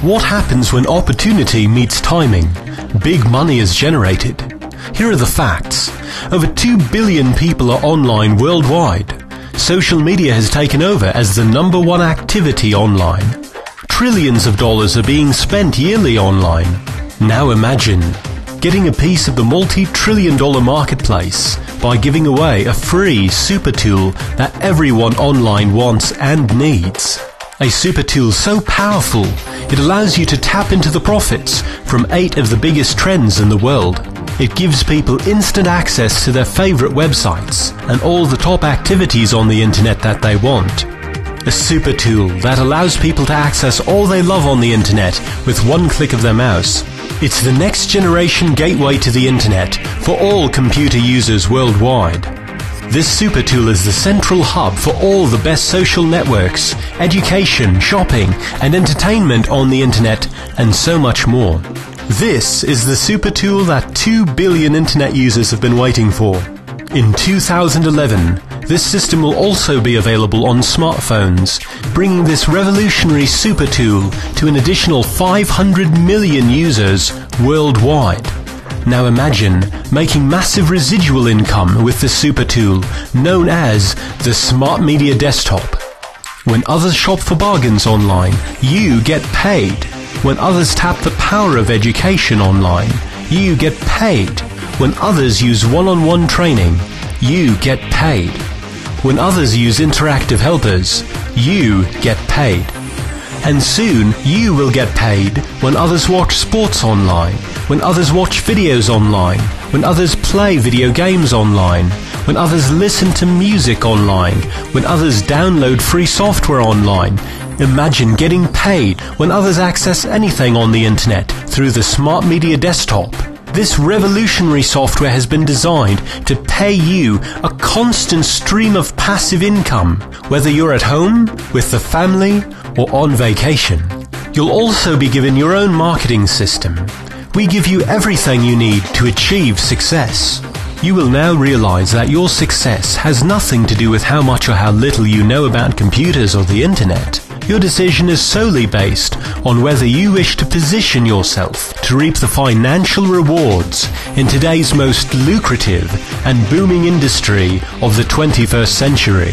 What happens when opportunity meets timing? Big money is generated. Here are the facts. Over 2 billion people are online worldwide. Social media has taken over as the #1 activity online. Trillions of dollars are being spent yearly online. Now imagine getting a piece of the multi-trillion-dollar marketplace by giving away a free super tool that everyone online wants and needs. A super tool so powerful, it allows you to tap into the profits from 8 of the biggest trends in the world. It gives people instant access to their favorite websites and all the top activities on the internet that they want. A super tool that allows people to access all they love on the internet with one click of their mouse. It's the next generation gateway to the internet for all computer users worldwide. This super tool is the central hub for all the best social networks, education, shopping, and entertainment on the internet, and so much more. This is the super tool that 2 billion internet users have been waiting for. In 2011, this system will also be available on smartphones, bringing this revolutionary super tool to an additional 500 million users worldwide. Now imagine making massive residual income with this super tool, known as the Smart Media Desktop. When others shop for bargains online, you get paid. When others tap the power of education online, you get paid. When others use one-on-one training, you get paid. When others use interactive helpers, you get paid. And soon you will get paid when others watch sports online, when others watch videos online, when others play video games online, when others listen to music online, when others download free software online. Imagine getting paid when others access anything on the internet through the Smart Media Desktop. This revolutionary software has been designed to pay you a constant stream of passive income, whether you're at home, with the family, or on vacation. You'll also be given your own marketing system. We give you everything you need to achieve success. You will now realize that your success has nothing to do with how much or how little you know about computers or the internet. Your decision is solely based on whether you wish to position yourself to reap the financial rewards in today's most lucrative and booming industry of the 21st century.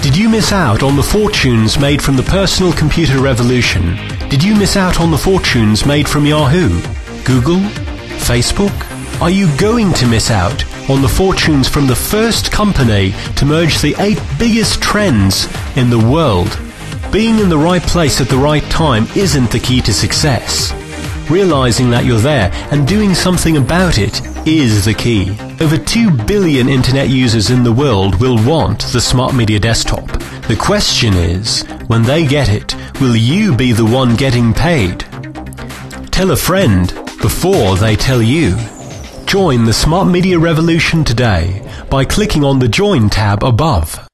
Did you miss out on the fortunes made from the personal computer revolution? Did you miss out on the fortunes made from Yahoo, Google, Facebook? Are you going to miss out on the fortunes from the first company to merge the 8 biggest trends in the world? Being in the right place at the right time isn't the key to success. Realizing that you're there and doing something about it is the key. Over 2 billion internet users in the world will want the Smart Media Desktop. The question is, when they get it, will you be the one getting paid? Tell a friend before they tell you. Join the Smart Media Revolution today by clicking on the Join tab above.